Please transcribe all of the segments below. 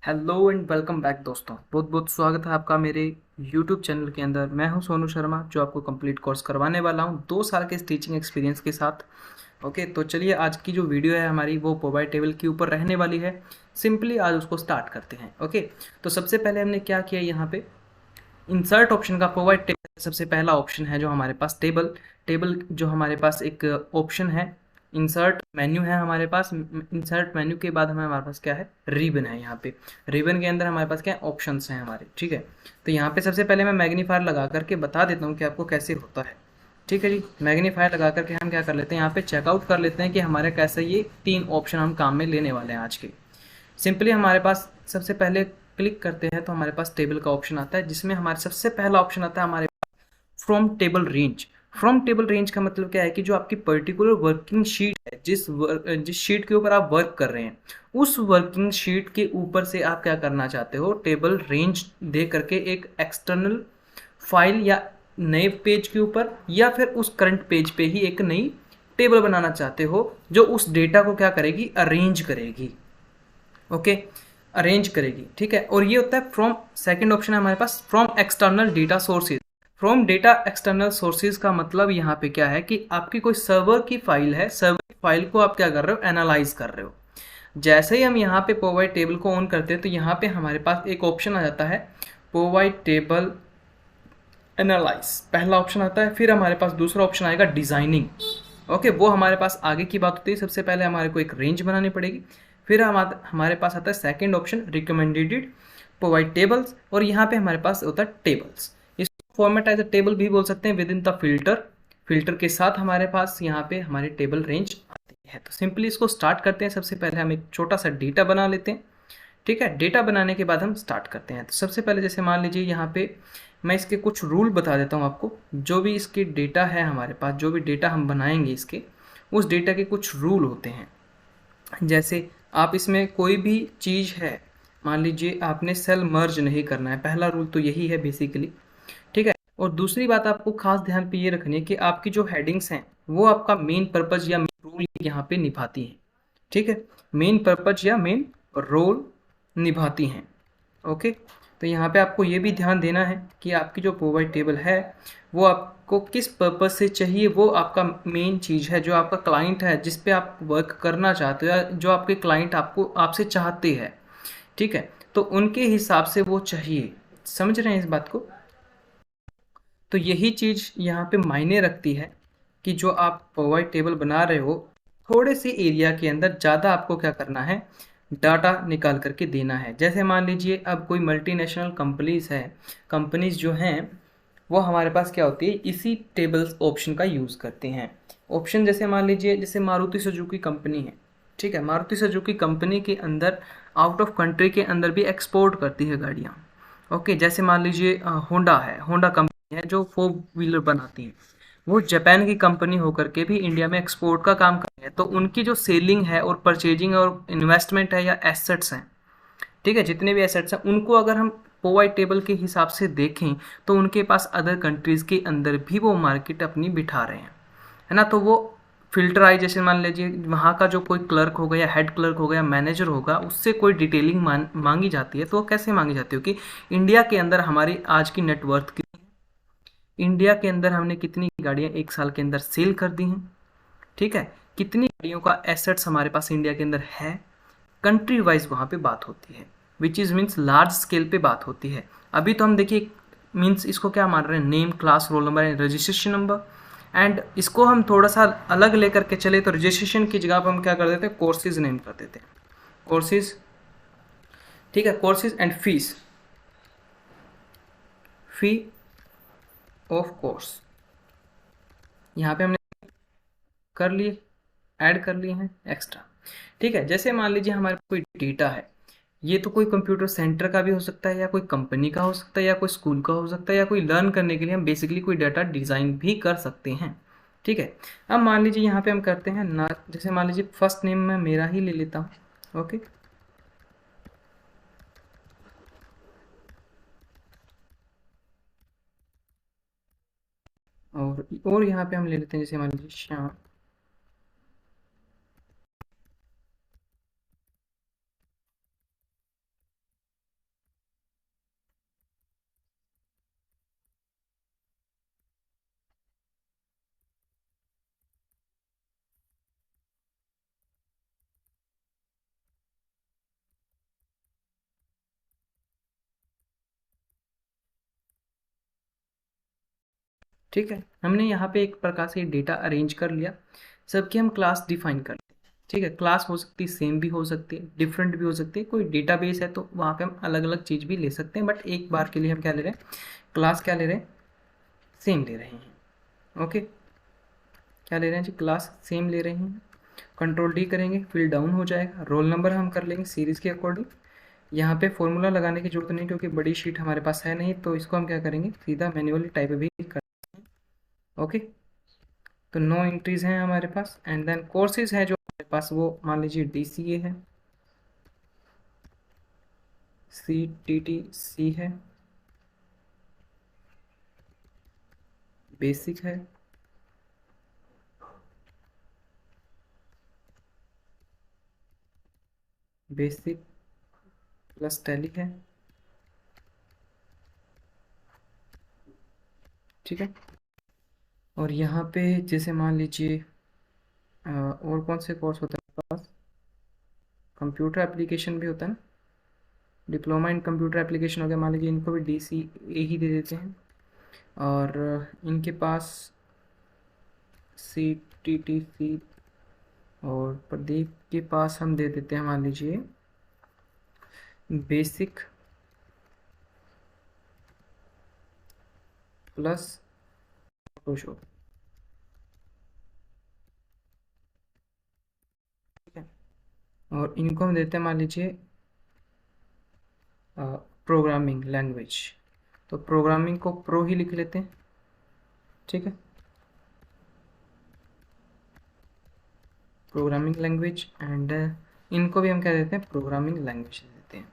Hello and welcome back दोस्तों। बहुत बहुत स्वागत है आपका मेरे यूट्यूब चैनल के अंदर। मैं हूं सोनू शर्मा जो आपको कंप्लीट कोर्स करवाने वाला हूं 2 साल के टीचिंग एक्सपीरियंस के साथ। ओके, तो चलिए आज की जो वीडियो है हमारी वो पोवाई टेबल के ऊपर रहने वाली है। सिंपली आज उसको स्टार्ट करते हैं। ओके, तो सबसे पहले हमने क्या किया, यहाँ पे इंसर्ट ऑप्शन का प्रोवाइड टेबल सबसे पहला ऑप्शन है जो हमारे पास टेबल टेबल जो हमारे पास एक ऑप्शन है। इंसर्ट मेन्यू है हमारे पास। इंसर्ट मेन्यू के बाद हमारे पास क्या है, रिबन है। यहाँ पे रिबन के अंदर हमारे पास क्या है, ऑप्शंस हैं हमारे। ठीक है, तो यहाँ पे सबसे पहले मैं मैग्नीफायर लगा करके बता देता हूँ कि आपको कैसे होता है। ठीक है जी, मैग्नीफायर लगा करके हम क्या कर लेते हैं, यहाँ पे चेकआउट कर लेते हैं कि हमारे कैसे ये 3 ऑप्शन हम काम में लेने वाले हैं आज के। सिंपली हमारे पास सबसे पहले क्लिक करते हैं तो हमारे पास टेबल का ऑप्शन आता है, जिसमें हमारे सबसे पहला ऑप्शन आता है हमारे from table range. From table range का मतलब क्या है कि जो आपकी पर्टिकुलर वर्किंग शीट है, जिस शीट के ऊपर आप वर्क कर रहे हैं, उस वर्किंग शीट के ऊपर से आप क्या करना चाहते हो, टेबल रेंज दे करके एक एक्सटर्नल फाइल या नए पेज के ऊपर या फिर उस करंट पेज पे ही एक नई टेबल बनाना चाहते हो जो उस डेटा को क्या करेगी, अरेंज करेगी। ओके, अरेंज करेगी। ठीक है, और ये होता है फ्रॉम। सेकंड ऑप्शन है हमारे पास from external data sources. From data external sources का मतलब यहाँ पे क्या है कि आपकी कोई सर्वर की फाइल है, सर्वर की फाइल को आप क्या कर रहे हो, एनालाइज कर रहे हो। जैसे ही हम यहाँ पे प्रोवाइड टेबल को ऑन करते हैं तो यहाँ पे हमारे पास एक ऑप्शन आ जाता है, प्रोवाइड टेबल एनालाइज, पहला ऑप्शन आता है। फिर हमारे पास दूसरा ऑप्शन आएगा डिजाइनिंग। ओके, वो हमारे पास आगे की बात होती है। सबसे पहले हमारे को एक रेंज बनानी पड़ेगी। फिर हमारे पास आता है second option, recommended provide tables, और यहाँ पे हमारे पास होता है टेबल्स। इसको फॉर्मेट एज अ टेबल भी बोल सकते हैं with in the filter. Filter के साथ हमारे पास यहाँ पे हमारे टेबल रेंज आती है। तो सिंपली इसको स्टार्ट करते हैं। सबसे पहले हम एक छोटा सा डेटा बना लेते हैं। ठीक है, डेटा बनाने के बाद हम स्टार्ट करते हैं। तो सबसे पहले जैसे मान लीजिए यहाँ पे मैं इसके कुछ रूल बता देता हूँ आपको। जो भी इसके डेटा है हमारे पास, जो भी डेटा हम बनाएंगे इसके, उस डेटा के कुछ रूल होते हैं। जैसे आप इसमें कोई भी चीज़ है, मान लीजिए आपने सेल मर्ज नहीं करना है, पहला रूल तो यही है बेसिकली। ठीक है, और दूसरी बात आपको खास ध्यान पे ये रखनी है कि आपकी जो हेडिंग्स हैं वो आपका मेन पर्पज या मेन रोल यहाँ पे निभाती हैं। ठीक है, मेन पर्पज या मेन रोल निभाती हैं। ओके, तो यहाँ पे आपको ये भी ध्यान देना है कि आपकी जो प्रोवाइड टेबल है वो आपको किस पर्पज से चाहिए, वो आपका मेन चीज़ है। जो आपका क्लाइंट है, जिस पे आप वर्क करना चाहते हो, या जो आपके क्लाइंट आपको आपसे चाहते हैं, ठीक है, तो उनके हिसाब से वो चाहिए। समझ रहे हैं इस बात को? तो यही चीज़ यहाँ पे मायने रखती है कि जो आप प्रोवाइड टेबल बना रहे हो, थोड़े से एरिया के अंदर ज़्यादा आपको क्या करना है, डाटा निकाल करके देना है। जैसे मान लीजिए अब कोई मल्टीनेशनल कंपनीज है, कंपनीज जो हैं वो हमारे पास क्या होती है, इसी टेबल्स ऑप्शन का यूज़ करते हैं। ऑप्शन जैसे मान लीजिए, जैसे मारुति सुजुकी कंपनी है। ठीक है, मारुति सुजुकी कंपनी के अंदर आउट ऑफ कंट्री के अंदर भी एक्सपोर्ट करती है गाड़ियाँ। ओके, जैसे मान लीजिए होंडा है, होंडा कंपनी है जो 4 व्हीलर बनाती है। वो जापान की कंपनी होकर के भी इंडिया में एक्सपोर्ट का काम कर रही है। तो उनकी जो सेलिंग है और परचेजिंग और इन्वेस्टमेंट है या एसेट्स हैं, ठीक है, जितने भी एसेट्स हैं उनको अगर हम प्रोवाइड टेबल के हिसाब से देखें तो उनके पास अदर कंट्रीज़ के अंदर भी वो मार्केट अपनी बिठा रहे हैं, है ना। तो वो फिल्टराइजेशन, मान लीजिए वहाँ का जो कोई क्लर्क होगा या हेड क्लर्क होगा या मैनेजर होगा, उससे कोई डिटेलिंग मांगी जाती है। तो वो कैसे मांगी जाती है कि इंडिया के अंदर हमारी आज की नेटवर्थ कितनी है, इंडिया के अंदर हमने कितनी गाड़ियाँ 1 साल के अंदर सेल कर दी हैं, ठीक है, कितनी गाड़ियों का एसेट्स हमारे पास इंडिया के अंदर है। कंट्री वाइज वहाँ पे बात होती है, which is means large scale पे बात होती है। अभी तो हम देखिए मीन्स इसको क्या मान रहे हैं, name, class, roll number and registration number. And इसको हम थोड़ा सा अलग लेकर के चले तो रजिस्ट्रेशन की जगह पर हम क्या कर देते हैं, कोर्सेज नेम कर देते हैं, कोर्सेज। ठीक है, courses and fees, fee of course यहाँ पे हमने कर लिए, ऐड कर लिए हैं एक्स्ट्रा। ठीक है, जैसे मान लीजिए हमारे कोई डेटा है, ये तो कोई कंप्यूटर सेंटर का भी हो सकता है या कोई कंपनी का हो सकता है या कोई स्कूल का हो सकता है या कोई लर्न करने के लिए हम बेसिकली कोई डाटा डिज़ाइन भी कर सकते हैं। ठीक है, अब मान लीजिए यहाँ पे हम करते हैं ना, जैसे मान लीजिए फर्स्ट नेम मैं मेरा ही ले लेता हूँ। ओके, और यहाँ पे हम ले लेते हैं जैसे मान लीजिए श्याम। ठीक है, हमने यहाँ पे एक प्रकार से डेटा अरेंज कर लिया, सबकी हम क्लास डिफाइन कर लेते हैं। ठीक है, क्लास हो सकती है सेम भी हो सकती है, डिफरेंट भी हो सकती है, कोई डेटाबेस है तो वहाँ पे हम अलग अलग चीज़ भी ले सकते हैं, बट एक बार के लिए हम क्या ले रहे हैं, क्लास क्या ले रहे हैं, सेम ले रहे हैं। ओके, क्या ले रहे हैं जी, क्लास सेम ले रहे हैं। कंट्रोल डी करेंगे, फिल डाउन हो जाएगा, रोल नंबर हम कर लेंगे सीरीज़ के अकॉर्डिंग। यहाँ पे फॉर्मूला लगाने की जरूरत नहीं क्योंकि बड़ी शीट हमारे पास है नहीं, तो इसको हम क्या करेंगे, सीधा मैन्युअली टाइप भी कर। ओके, तो नो एंट्रीज हैं हमारे पास, एंड देन कोर्सेज हैं जो हमारे पास, वो मान लीजिए DCA है, CTTC है, बेसिक है, बेसिक प्लस टैली है। ठीक है, और यहाँ पे जैसे मान लीजिए और कौन से कोर्स होते हैं हमारे पास, कंप्यूटर एप्लीकेशन भी होता है ना, डिप्लोमा इन कंप्यूटर एप्लीकेशन हो गया, मान लीजिए इनको भी DCA ही दे देते हैं। और इनके पास CTTC, और प्रदीप के पास हम दे देते हैं मान लीजिए बेसिक प्लस फोटोशॉप। ठीक है, और इनको हम देते हैं मान लीजिए प्रोग्रामिंग लैंग्वेज, तो प्रोग्रामिंग को प्रो ही लिख लेते हैं। ठीक है, प्रोग्रामिंग लैंग्वेज, एंड इनको भी हम क्या देते हैं, प्रोग्रामिंग लैंग्वेज देते हैं।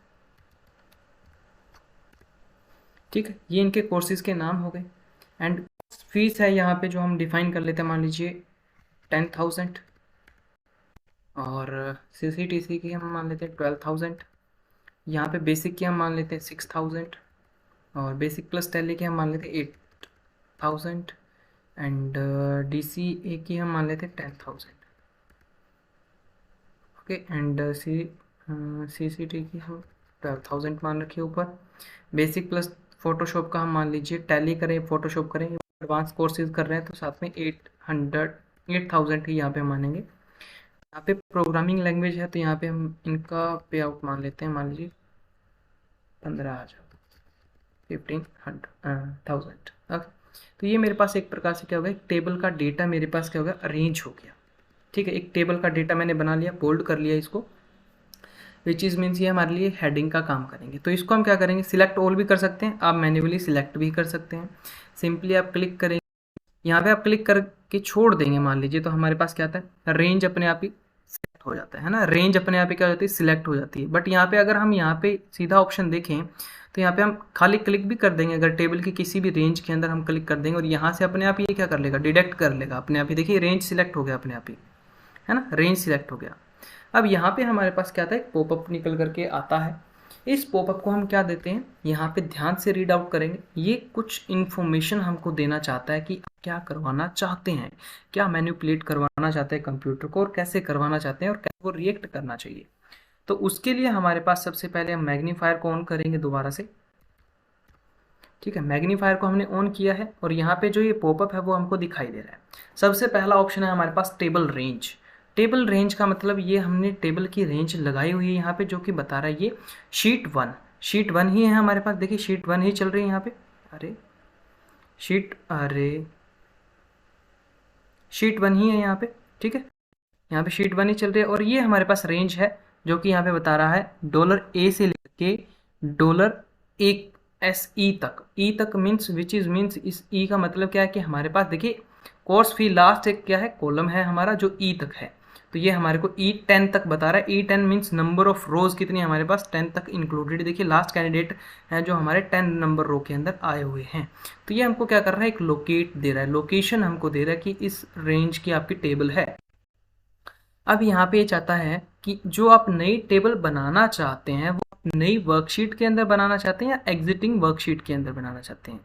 ठीक है, ये इनके कोर्सेज के नाम हो गए, एंड फीस है यहाँ पे जो हम डिफाइन कर लेते हैं मान लीजिए 10,000, और CCTC की हम मान लेते हैं 12,000, यहाँ पे बेसिक की हम मान लेते हैं 6,000, और बेसिक प्लस टैली की हम मान लेते हैं 8,000, एंड DCA की हम मान लेते हैं 10,000। ओके, एंड CCT की हम 12,000 मान रखिए ऊपर। बेसिक प्लस फोटोशॉप का हम मान लीजिए, टैली करें फोटोशॉप करें, एडवांस कोर्सेज कर रहे हैं तो साथ में 8,000 ही यहाँ पे मानेंगे। यहाँ पे प्रोग्रामिंग लैंग्वेज है तो यहाँ पे हम इनका पे आउट मान लेते हैं, मान लीजिए 15,000, 15,000। तो ये मेरे पास एक प्रकार से क्या होगा, एक टेबल का डेटा मेरे पास क्या होगा, अरेंज हो गया। ठीक है, एक टेबल का डेटा मैंने बना लिया, बोल्ड कर लिया इसको, विच इज़ मीन्स ये हमारे लिए हेडिंग का काम करेंगे। तो इसको हम क्या करेंगे, सिलेक्ट ऑल भी कर सकते हैं, आप मैन्युअली सिलेक्ट भी कर सकते हैं। सिंपली आप क्लिक करेंगे, यहाँ पे आप क्लिक करके छोड़ देंगे मान लीजिए, तो हमारे पास क्या आता है, रेंज अपने आप ही सिलेक्ट हो जाता है ना, रेंज अपने आप ही क्या हो जाती है, सिलेक्ट हो जाती है। बट यहाँ पे अगर हम यहाँ पे सीधा ऑप्शन देखें तो यहाँ पे हम खाली क्लिक भी कर देंगे, अगर टेबल की किसी भी रेंज के अंदर हम क्लिक कर देंगे और यहाँ से अपने आप ये क्या कर लेगा, डिटेक्ट कर लेगा अपने आप ही। देखिए रेंज सिलेक्ट हो गया अपने आप ही, है ना, रेंज सिलेक्ट हो गया। अब यहाँ पे हमारे पास क्या आता है, पॉपअप निकल करके आता है। इस पॉपअप को हम क्या देते हैं, यहाँ पे ध्यान से रीड आउट करेंगे, ये कुछ इन्फॉर्मेशन हमको देना चाहता है कि क्या करवाना चाहते हैं, क्या मैनिपुलेट करवाना चाहते हैं कंप्यूटर को, और कैसे करवाना चाहते हैं, और कैसे वो रिएक्ट करना चाहिए। तो उसके लिए हमारे पास सबसे पहले हम मैग्नीफायर को ऑन करेंगे दोबारा से। ठीक है, मैग्नीफायर को हमने ऑन किया है और यहाँ पे जो ये पॉपअप है वो हमको दिखाई दे रहा है। सबसे पहला ऑप्शन है हमारे पास टेबल रेंज। टेबल रेंज का मतलब ये हमने टेबल की रेंज लगाई हुई है यहाँ पे, जो कि बता रहा है ये शीट वन ही है हमारे पास। देखिए शीट 1 ही चल रही है यहाँ पे, शीट 1 ही है यहाँ पे। ठीक है, यहाँ पे शीट 1 ही चल रही है, और ये हमारे पास रेंज है जो कि यहाँ पे बता रहा है $A से लेके $SE तक। ई तक मीन्स विच इज मीन्स, इस ई का मतलब क्या है कि हमारे पास देखिए कोर्स फी लास्ट एक क्या है, कॉलम है हमारा जो ई तक है, तो ये हमारे को E10 तक बता रहा है। E10 मीन्स नंबर ऑफ रोज कितनी है हमारे पास, 10 तक इंक्लूडेड। देखिए लास्ट कैंडिडेट है जो हमारे 10 नंबर रो के अंदर आए हुए हैं। तो ये हमको क्या कर रहा है, एक लोकेट दे रहा है, लोकेशन हमको दे रहा है कि इस रेंज की आपकी टेबल है। अब यहाँ पे ये चाहता है कि जो आप नई टेबल बनाना चाहते हैं वो नई वर्कशीट के अंदर बनाना चाहते हैं या एग्जिटिंग वर्कशीट के अंदर बनाना चाहते हैं।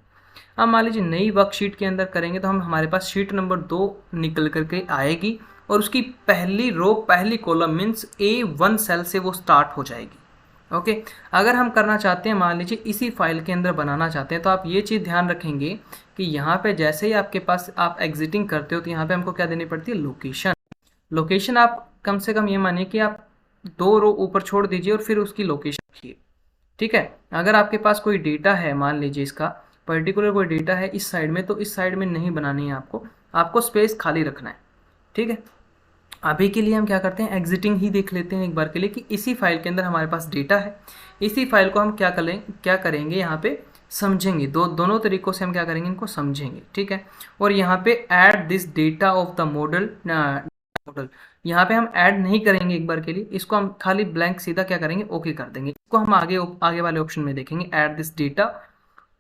अब मान लीजिए नई वर्कशीट के अंदर करेंगे तो हम हमारे पास शीट नंबर 2 निकल करके आएगी और उसकी पहली रो पहली कॉलम मीन्स A1 सेल से वो स्टार्ट हो जाएगी। ओके। अगर हम करना चाहते हैं, मान लीजिए इसी फाइल के अंदर बनाना चाहते हैं, तो आप ये चीज़ ध्यान रखेंगे कि यहाँ पे जैसे ही आपके पास आप एग्जिटिंग करते हो तो यहाँ पे हमको क्या देनी पड़ती है, लोकेशन। लोकेशन आप कम से कम ये मानिए कि आप 2 रो ऊपर छोड़ दीजिए और फिर उसकी लोकेशन रखिए, ठीक है। अगर आपके पास कोई डेटा है, मान लीजिए इसका पर्टिकुलर कोई डेटा है इस साइड में, तो इस साइड में नहीं बनानी है आपको स्पेस खाली रखना है, ठीक है। अभी के लिए हम क्या करते हैं, एग्जिटिंग ही देख लेते हैं एक बार के लिए कि इसी फाइल के अंदर हमारे पास डेटा है। इसी फाइल को हम क्या करेंगे यहाँ पे समझेंगे, दोनों तरीकों से हम क्या करेंगे, इनको समझेंगे, ठीक है। और यहाँ पे add this data of the model यहाँ पे हम ऐड नहीं करेंगे एक बार के लिए, इसको हम खाली ब्लैंक सीधा क्या करेंगे, ओके कर देंगे। इसको हम आगे वाले ऑप्शन में देखेंगे, add this data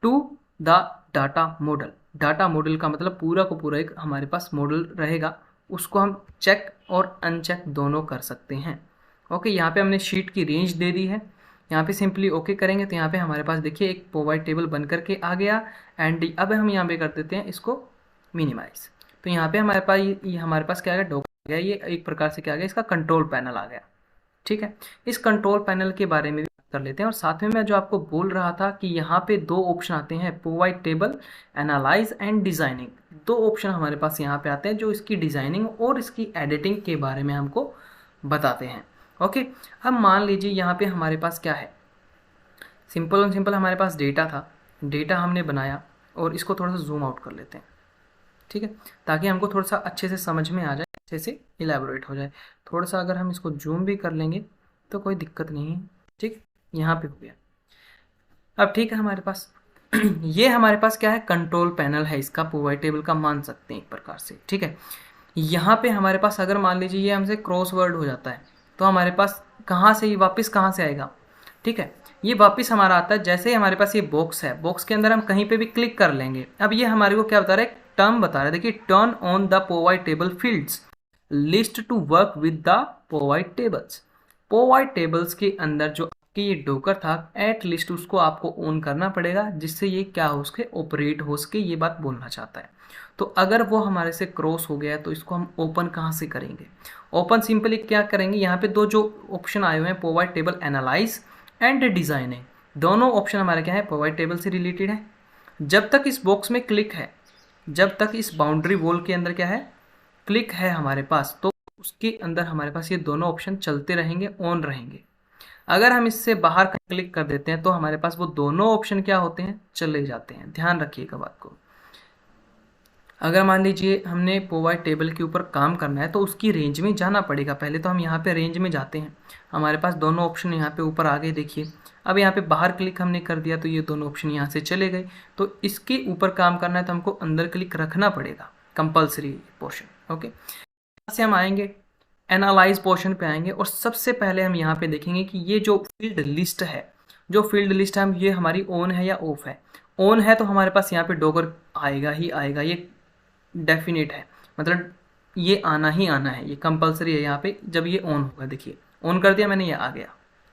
to the data model. Data model का मतलब पूरा को पूरा एक हमारे पास मॉडल रहेगा, उसको हम चेक और अनचेक दोनों कर सकते हैं। ओके, यहाँ पे हमने शीट की रेंज दे दी है, यहाँ पे सिंपली ओके करेंगे तो यहाँ पे हमारे पास देखिए एक प्रोवाइड टेबल बन करके आ गया। एंड अब हम यहाँ पे कर देते हैं इसको मिनिमाइज, तो यहाँ पे हमारे पास ये हमारे पास क्या आ गया, डॉक्यूमेंट आ गया, ये एक प्रकार से क्या आ गया, इसका कंट्रोल पैनल आ गया, ठीक है। इस कंट्रोल पैनल के बारे में भी कर लेते हैं। और साथ में मैं जो आपको बोल रहा था कि यहाँ पे 2 ऑप्शन आते हैं, provide table, analyse and designing. 2 option हमारे पास यहाँ पे आते हैं जो इसकी डिजाइनिंग और इसकी एडिटिंग के बारे में हमको बताते हैं। ओके, अब मान लीजिए यहाँ पे हमारे पास क्या है, सिंपल और सिंपल हमारे पास डेटा था, डेटा हमने बनाया और इसको थोड़ा सा जूम आउट कर लेते हैं, ठीक है, ताकि हमको थोड़ा सा अच्छे से समझ में आ जाए, अच्छे से इलेबोरेट हो जाए। थोड़ा सा अगर हम इसको जूम भी कर लेंगे तो कोई दिक्कत नहीं है, ठीक, यहाँ पे हो गया। अब ठीक है, हमारे पास ये हमारे पास क्या है, कंट्रोल पैनल है इसका, प्रोवाइड टेबल का मान सकते हैं एक प्रकार से, ठीक है। यहाँ पे हमारे पास अगर मान लीजिए ये हमसे क्रॉसवर्ड हो जाता है तो हमारे पास कहाँ से ये वापस कहाँ से आएगा, ठीक है, ये वापस हमारा आता है जैसे ही हमारे पास ये बॉक्स है, बॉक्स के अंदर हम कहीं पे भी क्लिक कर लेंगे। अब ये हमारे को क्या बता रहा है, टर्म बता रहा है, देखिए, turn on the provide table fields list to work with the provide tables. Provide tables के अंदर जो आपके ये डोकर था, एट लिस्ट उसको आपको ऑन करना पड़ेगा, जिससे ये क्या हो सके, ऑपरेट हो सके, ये बात बोलना चाहता है। तो अगर वो हमारे से क्रॉस हो गया तो इसको हम ओपन कहाँ से करेंगे, ओपन सिंपली क्या करेंगे, यहाँ पे 2 जो ऑप्शन आए हुए हैं, provide table analyse and designing, दोनों ऑप्शन हमारे क्या है, प्रोवाइड टेबल से रिलेटेड है। जब तक इस बॉक्स में क्लिक है, जब तक इस बाउंड्री वॉल के अंदर क्या है, क्लिक है हमारे पास, तो उसके अंदर हमारे पास ये दोनों ऑप्शन चलते रहेंगे, ऑन रहेंगे। अगर हम इससे बाहर क्लिक कर देते हैं तो हमारे पास वो दोनों ऑप्शन क्या होते हैं, चले जाते हैं। ध्यान रखिएगा बात को। अगर मान लीजिए हमने प्रोवाइड टेबल के ऊपर काम करना है तो उसकी रेंज में जाना पड़ेगा। पहले तो हम यहाँ पे रेंज में जाते हैं, हमारे पास दोनों ऑप्शन यहाँ पे ऊपर आ गए, देखिए। अब यहाँ पे बाहर क्लिक हमने कर दिया तो ये दोनों ऑप्शन यहाँ से चले गए। तो इसके ऊपर काम करना है तो हमको अंदर क्लिक रखना पड़ेगा, कंपल्सरी पोर्शन। ओके, यहाँ से हम आएंगे, एनालाइज पोर्शन पे आएंगे और सबसे पहले हम यहाँ पे देखेंगे कि ये जो फील्ड लिस्ट है, जो फील्ड लिस्ट है, हम ये हमारी ऑन है या ऑफ है। ऑन है तो हमारे पास यहाँ पे डॉगर आएगा ही आएगा, ये डेफिनेट है, मतलब ये आना ही आना है, ये कंपलसरी है। यहाँ पे जब ये ऑन होगा, देखिए ऑन कर दिया मैंने, ये आ गया,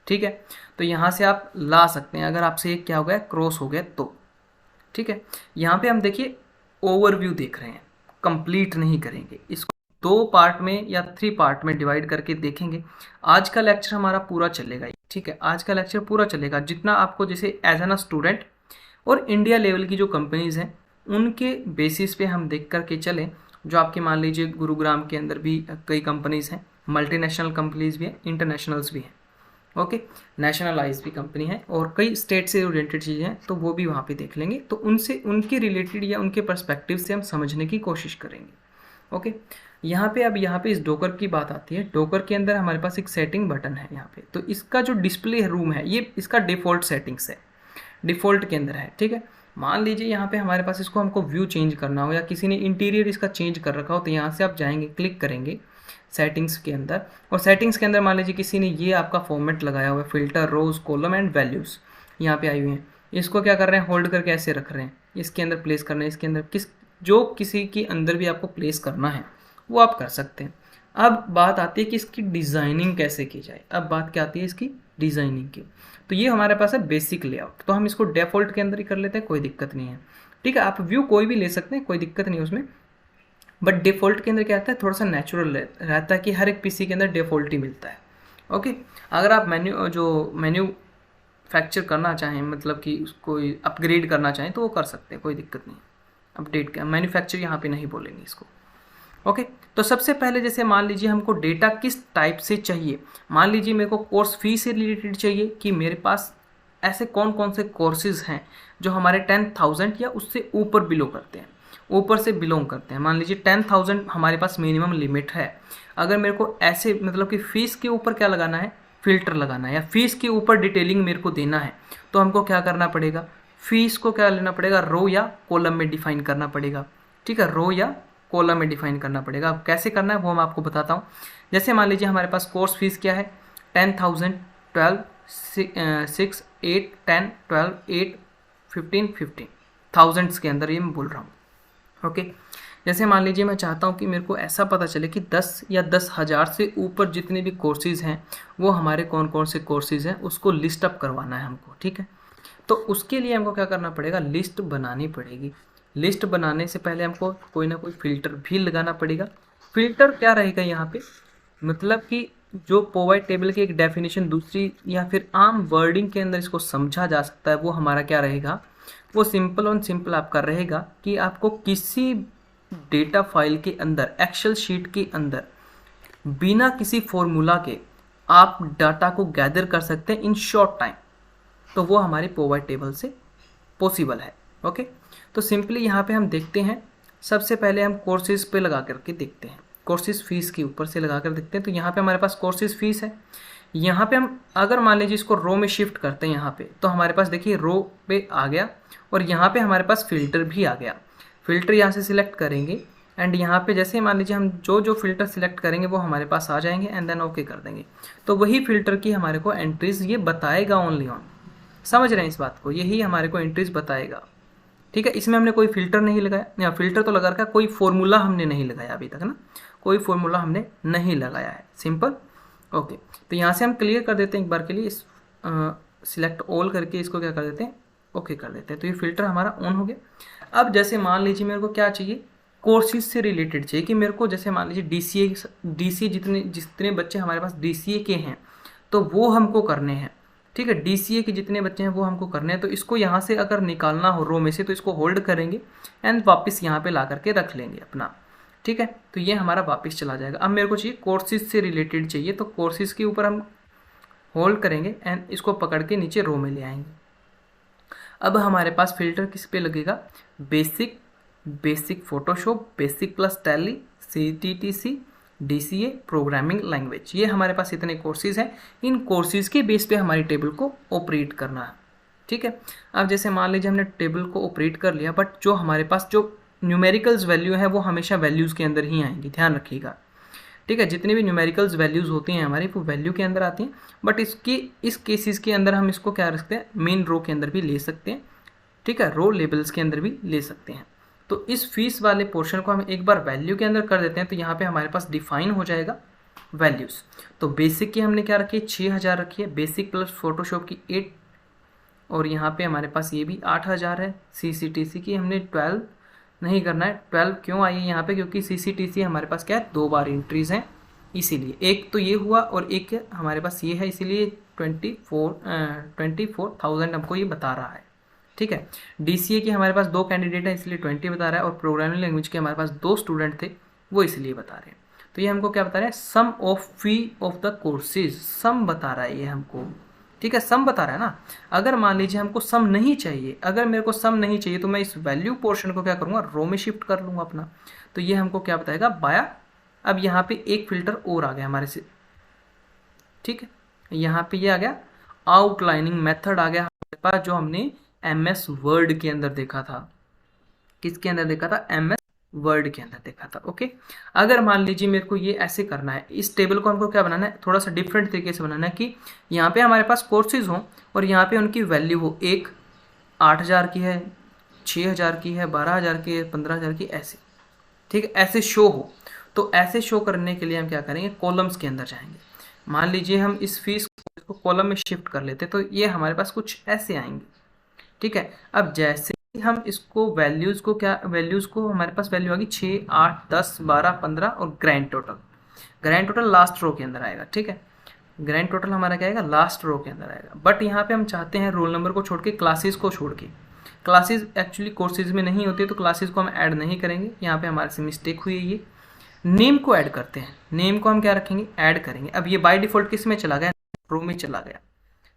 ठीक है। तो यहाँ से आप ला सकते हैं अगर आपसे ये क्या हो गया, क्रॉस हो गया तो, ठीक है। यहाँ पे हम देखिए ओवरव्यू देख रहे हैं, कंप्लीट नहीं करेंगे इसको, 2 पार्ट में या 3 पार्ट में डिवाइड करके देखेंगे। आज का लेक्चर हमारा पूरा चलेगा, ठीक है, आज का लेक्चर पूरा चलेगा, जितना आपको जैसे एज एन स्टूडेंट और इंडिया लेवल की जो कंपनीज हैं उनके बेसिस पे हम देख करके चलें। जो आपके मान लीजिए गुरुग्राम के अंदर भी कई कंपनीज हैं, मल्टीनेशनल कंपनीज भी हैं, इंटरनेशनल्स भी हैं, ओके, नेशनलाइज भी कंपनी है, और कई स्टेट से ओरिएंटेड चीज़ें हैं तो वो भी वहाँ पे देख लेंगे। तो उनसे उनके रिलेटेड या उनके पर्सपेक्टिव से हम समझने की कोशिश करेंगे। ओके, यहाँ पे इस डोकर की बात आती है। डोकर के अंदर हमारे पास एक सेटिंग बटन है यहाँ पे, तो इसका जो डिस्प्ले रूम है ये इसका डिफ़ॉल्ट सेटिंग्स है, डिफ़ॉल्ट के अंदर है, ठीक है। मान लीजिए यहाँ पे हमारे पास इसको हमको व्यू चेंज करना हो या किसी ने इंटीरियर इसका चेंज कर रखा हो, तो यहाँ से आप जाएंगे, क्लिक करेंगे सेटिंग्स के अंदर, और सेटिंग्स के अंदर मान लीजिए किसी ने ये आपका फॉर्मेट लगाया हुआ है, filter, rows, column and values यहाँ पे आई हुई हैं। इसको क्या कर रहे हैं, होल्ड करके ऐसे रख रहे हैं, इसके अंदर प्लेस करना है, इसके अंदर किसी के अंदर भी आपको प्लेस करना है वो आप कर सकते हैं। अब बात आती है कि इसकी डिज़ाइनिंग कैसे की जाए। अब बात क्या आती है इसकी डिज़ाइनिंग की, तो ये हमारे पास है बेसिक लेआउट, तो हम इसको डिफ़ॉल्ट के अंदर ही कर लेते हैं, कोई दिक्कत नहीं है, ठीक है। आप व्यू कोई भी ले सकते हैं, कोई दिक्कत नहीं उसमें, बट डिफ़ॉल्ट के अंदर क्या आता है, थोड़ा सा नेचुरल रहता है कि हर एक पीसी के अंदर डिफ़ॉल्ट ही मिलता है। ओके, अगर आप मैन्युफैक्चर करना चाहें, मतलब कि उसको अपग्रेड करना चाहें तो वो कर सकते हैं, कोई दिक्कत नहीं। अपडेट क्या, मैन्युफैक्चर यहाँ पे नहीं बोलेंगे इसको। ओके, तो सबसे पहले जैसे मान लीजिए हमको डेटा किस टाइप से चाहिए। मान लीजिए मेरे को कोर्स फी से रिलेटेड चाहिए कि मेरे पास ऐसे कौन कौन से कोर्सेज हैं जो हमारे 10,000 या उससे ऊपर बिलोंग करते हैं, ऊपर से बिलोंग करते हैं। मान लीजिए 10,000 हमारे पास मिनिमम लिमिट है। अगर मेरे को ऐसे मतलब कि फ़ीस के ऊपर क्या लगाना है, फ़िल्टर लगाना है, या फ़ीस के ऊपर डिटेलिंग मेरे को देना है, तो हमको क्या करना पड़ेगा, फ़ीस को क्या लेना पड़ेगा, रो या कॉलम में डिफाइन करना पड़ेगा। ठीक है, रो या कॉलम में डिफाइन करना पड़ेगा। अब कैसे करना है वो मैं आपको बताता हूँ। जैसे मान लीजिए हमारे पास कोर्स फीस क्या है, 10,000, 12, 6, 8, 10, 12, 8, 15 थाउजेंड्स के अंदर ये मैं बोल रहा हूँ। ओके, जैसे मान लीजिए मैं चाहता हूँ कि मेरे को ऐसा पता चले कि 10 या 10,000 से ऊपर जितने भी कोर्सेज़ हैं वो हमारे कौन कौन से कोर्सेज़ हैं, उसको लिस्ट अप करवाना है हमको। ठीक है, तो उसके लिए हमको क्या करना पड़ेगा, लिस्ट बनानी पड़ेगी। लिस्ट बनाने से पहले हमको कोई ना कोई फ़िल्टर भी लगाना पड़ेगा। फ़िल्टर क्या रहेगा यहाँ पे, मतलब कि जो पोवाइट टेबल की एक डेफिनेशन दूसरी या फिर आम वर्डिंग के अंदर इसको समझा जा सकता है, वो हमारा क्या रहेगा, वो सिंपल और सिंपल आपका रहेगा कि आपको किसी डेटा फाइल के अंदर, एक्सेल शीट के अंदर बिना किसी फॉर्मूला के आप डाटा को गैदर कर सकते हैं इन शॉर्ट टाइम, तो वो हमारे पोवाइट टेबल से पॉसिबल है। ओके, तो सिंपली यहाँ पे हम देखते हैं, सबसे पहले हम कोर्सेज पे लगा करके देखते हैं, कोर्सेज फीस के ऊपर से लगा कर देखते हैं। तो यहाँ पे हमारे पास कोर्सेज फीस है। यहाँ पे हम अगर मान लीजिए इसको रो में शिफ्ट करते हैं यहाँ पे, तो हमारे पास देखिए रो पे आ गया और यहाँ पे हमारे पास फ़िल्टर भी आ गया। फ़िल्टर यहाँ से सिलेक्ट करेंगे एंड यहाँ पे जैसे मान लीजिए हम जो जो फ़िल्टर सिलेक्ट करेंगे वो हमारे पास आ जाएंगे एंड देन ओके कर देंगे, तो वही फ़िल्टर की हमारे को एंट्रीज ये बताएगा ओनली ऑन। समझ रहे हैं इस बात को, यही हमारे को एंट्रीज बताएगा। ठीक है, इसमें हमने कोई फ़िल्टर नहीं लगाया, या फ़िल्टर तो लगा रखा, कोई फॉर्मूला हमने नहीं लगाया अभी तक ना, कोई फॉर्मूला हमने नहीं लगाया है, सिंपल। ओके, तो यहाँ से हम क्लियर कर देते हैं एक बार के लिए, इस सिलेक्ट ऑल करके इसको क्या कर देते हैं, ओके कर देते हैं। तो ये फ़िल्टर हमारा ऑन हो गया। अब जैसे मान लीजिए मेरे को क्या चाहिए, कोर्सेज से रिलेटेड चाहिए कि मेरे को जैसे मान लीजिए डीसीए जितने बच्चे हमारे पास डीसीए के हैं तो वो हमको करने हैं। ठीक है, डीसीए के जितने बच्चे हैं वो हमको करने हैं। तो इसको यहाँ से अगर निकालना हो रो में से, तो इसको होल्ड करेंगे एंड वापस यहाँ पे ला करके रख लेंगे अपना। ठीक है, तो ये हमारा वापस चला जाएगा। अब मेरे को चाहिए कोर्सेज से रिलेटेड चाहिए, तो कोर्सेज के ऊपर हम होल्ड करेंगे एंड इसको पकड़ के नीचे रो में ले आएंगे। अब हमारे पास फ़िल्टर किस पे लगेगा, basic Photoshop, basic plus tally, CTTC, DCA, programming language, ये हमारे पास इतने कोर्सेज हैं। इन कोर्सेज के बेस पे हमारी टेबल को ऑपरेट करना है। ठीक है, अब जैसे मान लीजिए हमने टेबल को ऑपरेट कर लिया, बट जो हमारे पास जो न्यूमेरिकल्स वैल्यू है वो हमेशा वैल्यूज़ के अंदर ही आएंगी, ध्यान रखिएगा। ठीक है, जितनी भी न्यूमेरिकल्स वैल्यूज़ होती हैं हमारी वो वैल्यू के अंदर आती हैं, बट इस केसेस के अंदर हम इसको क्या रखते हैं, मेन रो के अंदर भी ले सकते हैं। ठीक है, रो लेबल्स के अंदर भी ले सकते हैं। तो इस फीस वाले पोर्शन को हम एक बार वैल्यू के अंदर कर देते हैं, तो यहाँ पे हमारे पास डिफाइन हो जाएगा वैल्यूज़। तो बेसिक की हमने क्या रखी है, 6,000 रखी है, बेसिक प्लस फोटोशॉप की 8, और यहाँ पे हमारे पास ये भी 8,000 है। CCTC की हमने 12 नहीं करना है। 12 क्यों आई है यहाँ पे, क्योंकि CCTC हमारे पास क्या है, 2 बार एंट्रीज़ हैं, इसीलिए। एक तो ये हुआ और एक हमारे पास ये है, इसीलिए 24,000 हमको ये बता रहा है। ठीक है, DCA की हमारे पास 2 कैंडिडेट हैं, इसलिए 20 बता रहा है, और प्रोग्रामिंग लैंग्वेज के हमारे पास 2 स्टूडेंट थे, वो इसलिए बता रहे हैं। तो ये हमको क्या बता रहे हैं, sum of fee of the courses, sum बता रहा है ये हमको। ठीक है, सम बता रहा है ना। अगर मान लीजिए हमको सम नहीं चाहिए, अगर मेरे को सम नहीं चाहिए, तो मैं इस वैल्यू पोर्शन को क्या करूँगा, रो में शिफ्ट कर लूँगा अपना। तो ये हमको क्या बताएगा, बाया। अब यहाँ पे एक फिल्टर और आ गया हमारे से। ठीक है, यहाँ पे ये आ गया, आउटलाइनिंग मेथड आ गया हमारे पास, जो हमने MS वर्ड के अंदर देखा था। किसके अंदर देखा था, MS वर्ड के अंदर देखा था। ओके, अगर मान लीजिए मेरे को ये ऐसे करना है, इस टेबल को हमको क्या बनाना है, थोड़ा सा डिफरेंट तरीके से बनाना है कि यहाँ पे हमारे पास कोर्सेज हों और यहाँ पे उनकी वैल्यू हो, एक 8,000 की है, 6,000 की है, 12,000 की है, 15,000 की, ऐसे। ठीक है, ऐसे शो हो। तो ऐसे शो करने के लिए हम क्या करेंगे, कॉलम्स के अंदर जाएंगे। मान लीजिए हम इस फीस को कॉलम में शिफ्ट कर लेते, तो ये हमारे पास कुछ ऐसे आएंगे। ठीक है, अब जैसे हम इसको वैल्यूज़ को हमारे पास वैल्यू आ गई 6, 8, 10, 12, 15 और ग्रैंड टोटल लास्ट रो के अंदर आएगा। ठीक है, ग्रैंड टोटल हमारा क्या आएगा, लास्ट रो के अंदर आएगा। बट यहाँ पे हम चाहते हैं रोल नंबर को छोड़ के क्लासेस को छोड़ के, क्लासेस एक्चुअली कोर्सेज में नहीं होती तो क्लासेस को हम ऐड नहीं करेंगे, यहाँ पे हमारे से मिस्टेक हुई है। ये नेम को ऐड करते हैं, नेम को हम क्या रखेंगे, ऐड करेंगे। अब ये बाय डिफॉल्ट किस में चला गया, रो में चला गया,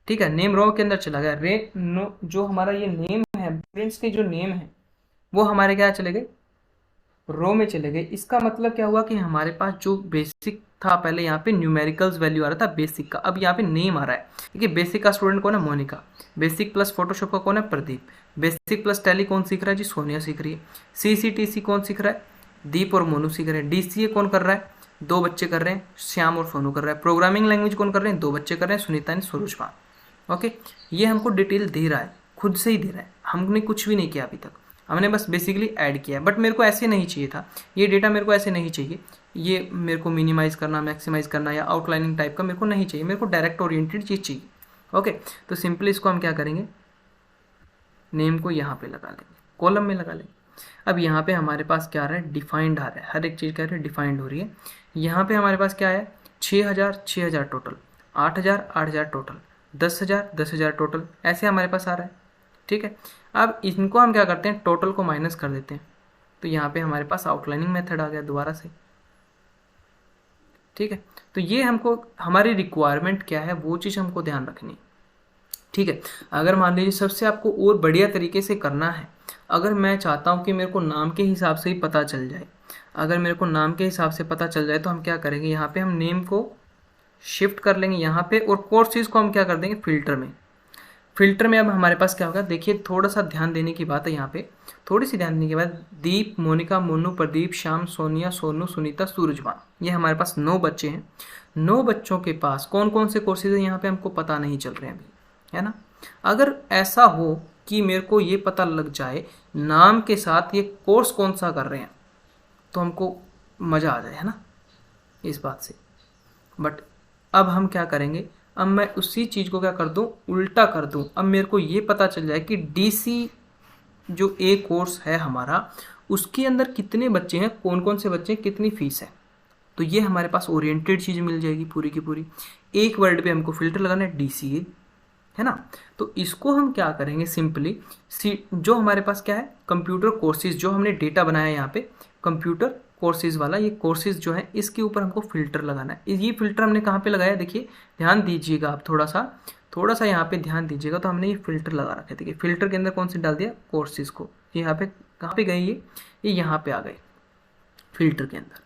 ठीक है, नेम रो के अंदर चला गया। जो हमारा ये नेम है, पेरेंट्स के जो नेम है वो हमारे क्या चले गए, रो में चले गए। इसका मतलब क्या हुआ कि हमारे पास जो बेसिक था पहले यहाँ पे न्यूमेरिकल्स वैल्यू आ रहा था बेसिक का, अब यहाँ पे नेम आ रहा है। देखिए बेसिक का स्टूडेंट कौन है, मोनिका। बेसिक प्लस फोटोशॉप का कौन है, प्रदीप। बेसिक प्लस टैली कौन सीख रहा है जी, सोनिया सीख रही है। CCTC कौन सीख रहा है, दीप और मोनू सीख रहे हैं। DCA कौन कर रहा है, 2 बच्चे कर रहे हैं, श्याम और सोनू कर रहा है। प्रोग्रामिंग लैंग्वेज कौन कर रहे हैं, 2 बच्चे कर रहे हैं, सुनीता ने सूरजपान। ओके, ये हमको डिटेल दे रहा है, खुद से ही दे रहा है, हमने कुछ भी नहीं किया अभी तक, हमने बस बेसिकली ऐड किया। बट मेरे को ऐसे नहीं चाहिए था, ये डेटा मेरे को ऐसे नहीं चाहिए, ये मेरे को मिनिमाइज़ करना, मैक्सिमाइज़ करना या आउटलाइनिंग टाइप का मेरे को नहीं चाहिए, मेरे को डायरेक्ट ओरिएंटेड चीज़ चाहिए। ओके, तो सिंपली इसको हम क्या करेंगे, नेम को यहाँ पे लगा लेंगे, कॉलम में लगा लेंगे। अब यहाँ पे हमारे पास क्या आ रहा है, डिफाइंड आ रहा है, हर एक चीज़ क्या है, डिफाइंड हो रही है। यहाँ पे हमारे पास क्या है, 6,000 टोटल, 8,000 टोटल, 10,000 टोटल, ऐसे हमारे पास आ रहा है, ठीक है। अब इनको हम क्या करते हैं, टोटल को माइनस कर देते हैं, तो यहाँ पे हमारे पास आउटलाइनिंग मेथड आ गया दोबारा से, ठीक है। तो ये हमको, हमारी रिक्वायरमेंट क्या है वो चीज़ हमको ध्यान रखनी, ठीक है। अगर मान लीजिए सबसे आपको और बढ़िया तरीके से करना है, अगर मैं चाहता हूँ कि मेरे को नाम के हिसाब से ही पता चल जाए, अगर मेरे को नाम के हिसाब से पता चल जाए तो हम क्या करेंगे, यहाँ पे हम नेम को शिफ्ट कर लेंगे यहाँ पे, और कोर्सेज को हम क्या कर देंगे, फिल्टर में। फिल्टर में अब हमारे पास क्या होगा, देखिए थोड़ा सा ध्यान देने की बात है यहाँ पे, थोड़ी सी ध्यान देने के बाद, दीप, मोनिका, मोनू, प्रदीप, श्याम, सोनिया, सोनू, सुनीता, सूरजवान, ये हमारे पास 9 बच्चे हैं। 9 बच्चों के पास कौन कौन से कोर्सेज हैं यहाँ पे हमको पता नहीं चल रहे हैं अभी, है ना। अगर ऐसा हो कि मेरे को ये पता लग जाए नाम के साथ ये कोर्स कौन सा कर रहे हैं, तो हमको मज़ा आ जाए, है ना, इस बात से। बट अब हम क्या करेंगे, अब मैं उसी चीज़ को क्या कर दूं, उल्टा कर दूं। अब मेरे को ये पता चल जाए कि DC जो A कोर्स है हमारा, उसके अंदर कितने बच्चे हैं, कौन कौन से बच्चे हैं, कितनी फीस है, तो ये हमारे पास ओरिएंटेड चीज़ मिल जाएगी पूरी की पूरी। एक वर्ड पे हमको फिल्टर लगाना है, DCA, है ना। तो इसको हम क्या करेंगे, सिंपली जो हमारे पास क्या है, कंप्यूटर कोर्सेज, जो हमने डेटा बनाया है यहाँ पे कंप्यूटर कोर्सेज वाला, ये कोर्सेज जो है इसके ऊपर हमको फिल्टर लगाना है। ये फिल्टर हमने कहाँ पे लगाया, देखिए ध्यान दीजिएगा आप, थोड़ा सा यहाँ पे ध्यान दीजिएगा। तो हमने ये फिल्टर लगा रखे, देखिए फिल्टर के अंदर कौन सी डाल दिया, कोर्सेज को। ये यहाँ पे कहाँ पे गए, ये यहाँ पे आ गए फिल्टर के अंदर।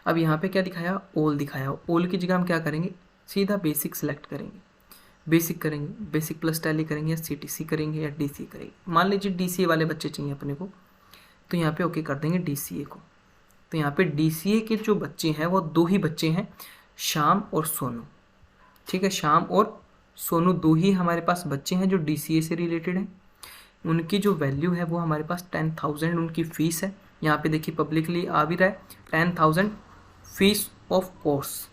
अब यहाँ पे क्या दिखाया, ऑल दिखाया। ऑल की जगह हम क्या करेंगे, सीधा बेसिक सेलेक्ट करेंगे, बेसिक करेंगे, बेसिक प्लस टैली करेंगे, या CTC करेंगे, या DC करेंगे। मान लीजिए DCA वाले बच्चे चाहिए अपने को, तो यहाँ पे ओके कर देंगे DCA को। तो यहाँ पे DCA के जो बच्चे हैं वो 2 ही बच्चे हैं, श्याम और सोनू, ठीक है। श्याम और सोनू 2 ही हमारे पास बच्चे हैं जो DCA से रिलेटेड हैं। उनकी जो वैल्यू है वो हमारे पास 10,000 उनकी फ़ीस है। यहाँ पे देखिए पब्लिकली आ भी रहा है, 10,000 फीस ऑफ कोर्स,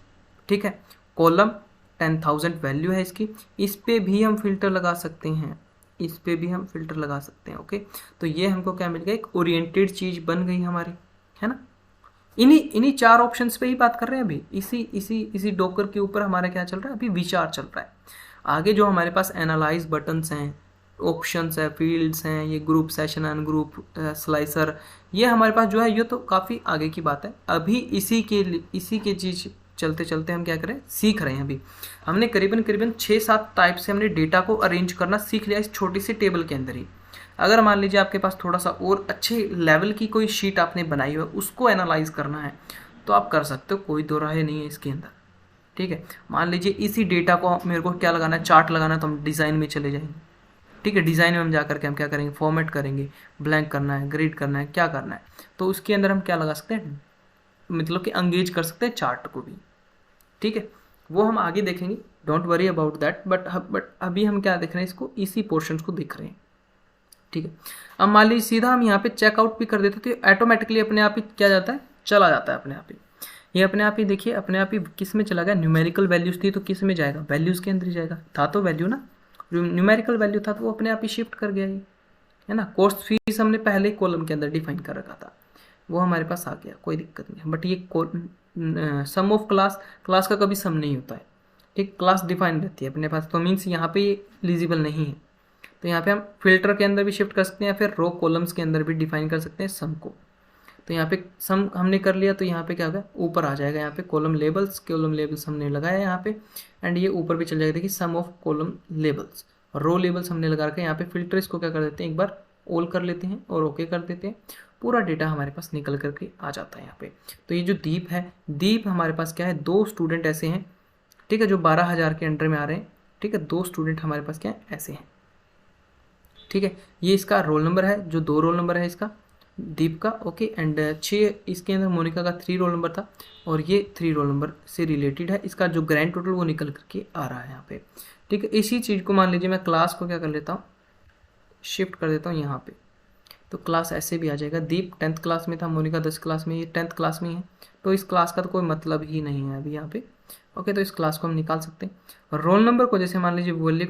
ठीक है। कॉलम 10,000 वैल्यू है इसकी। इस पे भी हम फिल्टर लगा सकते हैं, इस पे भी हम फिल्टर लगा सकते हैं, ओके। तो ये हमको क्या मिल गया, एक ओरिएंटेड चीज़ बन गई हमारी, है ना। इन्हीं 4 ऑप्शंस पे ही बात कर रहे हैं अभी, इसी डॉकर के ऊपर हमारा क्या चल रहा है, अभी विचार चल रहा है। आगे जो हमारे पास एनालाइज बटन्स हैं, ऑप्शंस है, फील्ड्स हैं, ये group session and group slicer, ये हमारे पास जो है ये तो काफ़ी आगे की बात है। अभी इसी के चीज़ चलते चलते हम क्या करें, सीख रहे हैं। अभी हमने करीबन 6-7 टाइप से हमने डेटा को अरेंज करना सीख लिया इस छोटी सी टेबल के अंदर ही। अगर मान लीजिए आपके पास थोड़ा सा और अच्छे लेवल की कोई शीट आपने बनाई हुई है, उसको एनालाइज करना है तो आप कर सकते हो, कोई दो राहे नहीं है इसके अंदर, ठीक है। मान लीजिए इसी डेटा को मेरे को क्या लगाना है, चार्ट लगाना है, तो हम डिज़ाइन में चले जाएंगे, ठीक है। डिज़ाइन में हम जा करके हम क्या करेंगे, फॉर्मेट करेंगे, ब्लैंक करना है, ग्रिड करना है, क्या करना है, तो उसके अंदर हम क्या लगा सकते हैं, मतलब कि एंगेज कर सकते हैं चार्ट को भी, ठीक है। वो हम आगे देखेंगे, don't worry about that. But अभी हम क्या देख रहे हैं, इसको इसी पोर्शन को देख रहे हैं, ठीक है। अब मान लीजिए सीधा हम यहाँ पे चेकआउट भी कर देते तो ऑटोमेटिकली अपने आप ही क्या जाता है, चला जाता है अपने आप ही। ये अपने आप ही देखिए, अपने आप ही किस में चला गया, न्यूमेरिकल वैल्यूज़ थी तो किस में जाएगा, वैल्यूज़ के अंदर ही जाएगा, था तो वैल्यू ना, न्यूमेरिकल वैल्यू था तो वो अपने आप ही शिफ्ट कर गया, ये है ना। कोर्स फीस हमने पहले कॉलम के अंदर डिफाइन कर रखा था, वो हमारे पास आ गया, कोई दिक्कत नहीं है। बट ये सम ऑफ क्लास का कभी सम नहीं होता है, ठीक, क्लास डिफाइन रहती है अपने पास, तो मीन्स यहाँ पे ये एलिजिबल नहीं है। तो यहाँ पे हम फिल्टर के अंदर भी शिफ्ट कर सकते हैं, फिर रो कॉलम्स के अंदर भी डिफाइन कर सकते हैं सम को। तो यहाँ पे सम हमने कर लिया, तो यहाँ पे क्या होगा, ऊपर आ जाएगा, यहाँ पे कॉलम लेबल्स हमने लगाया यहाँ पे, एंड ये ऊपर भी चल जाएगा। देखिए sum of column labels, row labels हमने लगा रखा है। यहाँ पे फिल्टर इसको क्या कर देते हैं, एक बार ऑल कर लेते हैं और ओके कर देते हैं, पूरा डेटा हमारे पास निकल करके आ जाता है यहाँ पे। तो ये जो दीप है, दीप हमारे पास क्या है, 2 स्टूडेंट ऐसे हैं, ठीक है, जो 12,000 के अंडर में आ रहे हैं, ठीक है, 2 स्टूडेंट हमारे पास क्या है, ऐसे हैं, ठीक है। ये इसका रोल नंबर है, जो 2 रोल नंबर है इसका दीप का, ओके, एंड 6 इसके अंदर मोनिका का 3 रोल नंबर था, और ये 3 रोल नंबर से रिलेटेड है। इसका जो ग्रैंड टोटल वो निकल करके आ रहा है यहाँ पे, ठीक है। इसी चीज़ को मान लीजिए मैं क्लास को क्या कर लेता हूँ, शिफ्ट कर देता हूँ यहाँ पे, तो क्लास ऐसे भी आ जाएगा। दीप 10th क्लास में था, मोनिका 10th क्लास में, ये 10th क्लास में है, तो इस क्लास का तो कोई मतलब ही नहीं है अभी यहाँ पे, ओके। तो इस क्लास को हम निकाल सकते हैं। रोल नंबर को जैसे मान लीजिए वैल्यू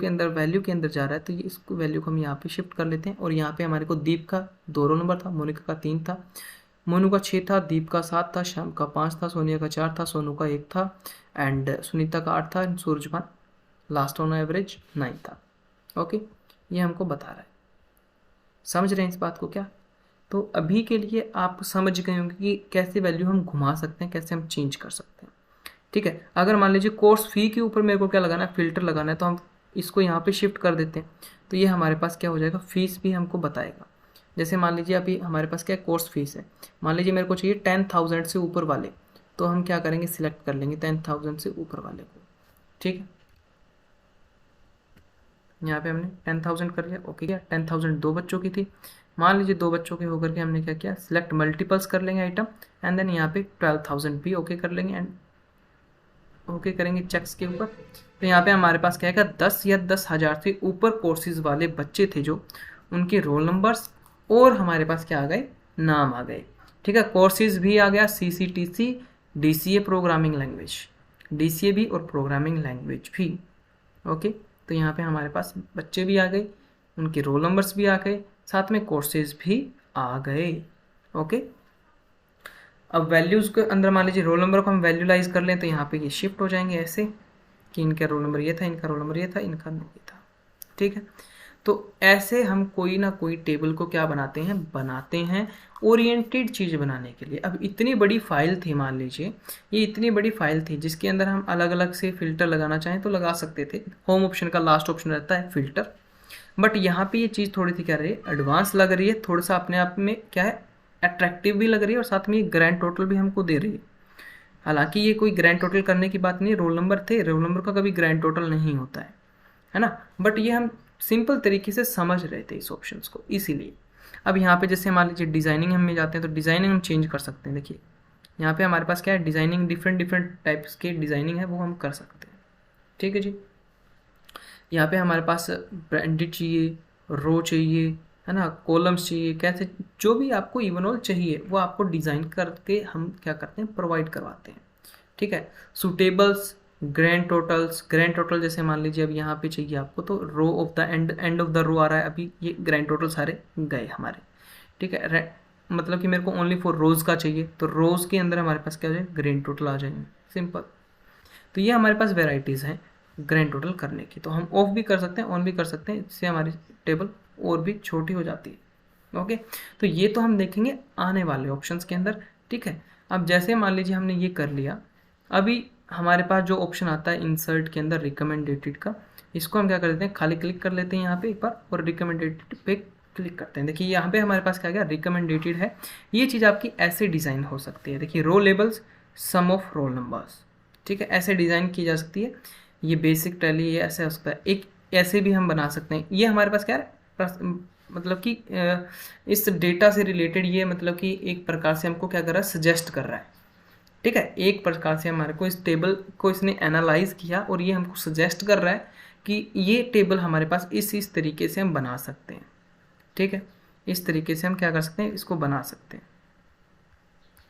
के अंदर जा रहा है, तो ये इसको वैल्यू को हम यहाँ पे शिफ्ट कर लेते हैं, और यहाँ पे हमारे को दीप का 2 रोल नंबर था, मोनिका का 3 था, मोनू का 6 था, दीप का 7 था, श्याम का 5 था, सोनिया का 4 था, सोनू का 1 था, एंड सुनीता का 8 था, and Surajbhan last on average 9 था, ओके। ये हमको बता रहा है, समझ रहे हैं इस बात को क्या? तो अभी के लिए आप समझ गए होंगे कि कैसे वैल्यू हम घुमा सकते हैं, कैसे हम चेंज कर सकते हैं, ठीक है। अगर मान लीजिए कोर्स फी के ऊपर मेरे को क्या लगाना है, फिल्टर लगाना है, तो हम इसको यहाँ पे शिफ्ट कर देते हैं, तो ये हमारे पास क्या हो जाएगा, फीस भी हमको बताएगा। जैसे मान लीजिए अभी हमारे पास क्या कोर्स फीस है, मान लीजिए मेरे को चाहिए 10,000 से ऊपर वाले, तो हम क्या करेंगे, सिलेक्ट कर लेंगे 10,000 से ऊपर वाले को, ठीक है। यहाँ पे हमने 10,000 कर लिया, ओके। क्या 10,000 2 बच्चों की थी, मान लीजिए 2 बच्चों के होकर के हमने क्या किया, सिलेक्ट मल्टीपल्स कर लेंगे आइटम, एंड देन यहाँ पे 12,000 भी ओके कर लेंगे, एंड ओके करेंगे चेक्स के ऊपर। तो यहाँ पे हमारे पास क्या है, 10 या 10,000 से ऊपर कोर्सेज वाले बच्चे थे जो, उनके रोल नंबर्स और हमारे पास क्या आ गए, नाम आ गए, ठीक है। कोर्सेज भी आ गया, CCTC, DCA programming language, DCA भी और प्रोग्रामिंग लैंग्वेज भी, ओके। तो यहाँ पे हमारे पास बच्चे भी आ गए, उनके रोल नंबर्स भी आ गए, साथ में कोर्सेज भी आ गए, ओके। अब वैल्यूज़ के अंदर मान लीजिए रोल नंबर को हम वैल्यूलाइज कर लें, तो यहाँ पे ये शिफ्ट हो जाएंगे ऐसे कि इनका रोल नंबर ये था, इनका रोल नंबर ये था, इनका ये था, ठीक है। तो ऐसे हम कोई ना कोई टेबल को क्या बनाते हैं ओरिएंटेड चीज़ बनाने के लिए। अब इतनी बड़ी फाइल थी, मान लीजिए ये इतनी बड़ी फाइल थी जिसके अंदर हम अलग अलग से फिल्टर लगाना चाहें तो लगा सकते थे। होम ऑप्शन का लास्ट ऑप्शन रहता है फिल्टर, बट यहाँ पे ये चीज़ थोड़ी सी क्या रही है, एडवांस लग रही है, थोड़ा सा अपने आप में क्या है, अट्रैक्टिव भी लग रही है, और साथ में ये ग्रैंड टोटल भी हमको दे रही है। हालांकि ये कोई ग्रैंड टोटल करने की बात नहीं, रोल नंबर थे, रोल नंबर का कभी ग्रैंड टोटल नहीं होता है ना, बट ये हम सिंपल तरीके से समझ रहे थे इस ऑप्शंस को, इसीलिए। अब यहाँ पे जैसे मान लीजिए डिज़ाइनिंग हम में जाते हैं, तो डिज़ाइनिंग हम चेंज कर सकते हैं। देखिए यहाँ पे हमारे पास क्या है, डिज़ाइनिंग डिफरेंट टाइप्स के डिज़ाइनिंग है, वो हम कर सकते हैं, ठीक है जी। यहाँ पे हमारे पास ब्रांडेड चाहिए, रो चाहिए, है ना, कॉलम्स चाहिए, कैसे जो भी आपको इवन ऑल चाहिए वो आपको डिज़ाइन करके हम क्या करते हैं, प्रोवाइड करवाते हैं, ठीक है। सुटेबल्स, ग्रैंड टोटल जैसे मान लीजिए अब यहाँ पे चाहिए आपको, तो row of the end of the row आ रहा है, अभी ये ग्रैंड टोटल सारे गए हमारे, ठीक है। मतलब कि मेरे को ओनली फॉर रोज़ का चाहिए, तो रोज़ के अंदर हमारे पास क्या हो जाए, ग्रैंड टोटल आ जाएंगे, सिंपल। तो ये हमारे पास वेराइटीज़ हैं ग्रैंड टोटल करने की, तो हम ऑफ भी कर सकते हैं, ऑन भी कर सकते हैं, इससे हमारी टेबल और भी छोटी हो जाती है, ओके। तो ये तो हम देखेंगे आने वाले ऑप्शंस के अंदर, ठीक है। अब जैसे मान लीजिए हमने ये कर लिया, अभी हमारे पास जो ऑप्शन आता है इंसर्ट के अंदर रिकमेंडेटेड का, इसको हम क्या कर देते हैं, खाली क्लिक कर लेते हैं यहाँ पे एक बार, और रिकमेंडेटेड पे क्लिक करते हैं। देखिए यहाँ पे हमारे पास क्या गया, रिकमेंडेटेड है। ये चीज़ आपकी ऐसे डिज़ाइन हो सकती है, देखिए row labels, sum of roll numbers, ठीक है, ऐसे डिज़ाइन की जा सकती है। ये बेसिक टैली ये ऐसे हो सकता है, एक ऐसे भी हम बना सकते हैं। ये हमारे पास क्या है, मतलब कि इस डेटा से रिलेटेड ये मतलब कि एक प्रकार से हमको क्या कर रहा है, सजेस्ट कर रहा है, ठीक है। एक प्रकार से हमारे को इस टेबल को इसने एनालाइज किया और ये हमको सजेस्ट कर रहा है कि ये टेबल हमारे पास इस तरीके से हम बना सकते हैं, ठीक है। इस तरीके से हम क्या कर सकते हैं, इसको बना सकते हैं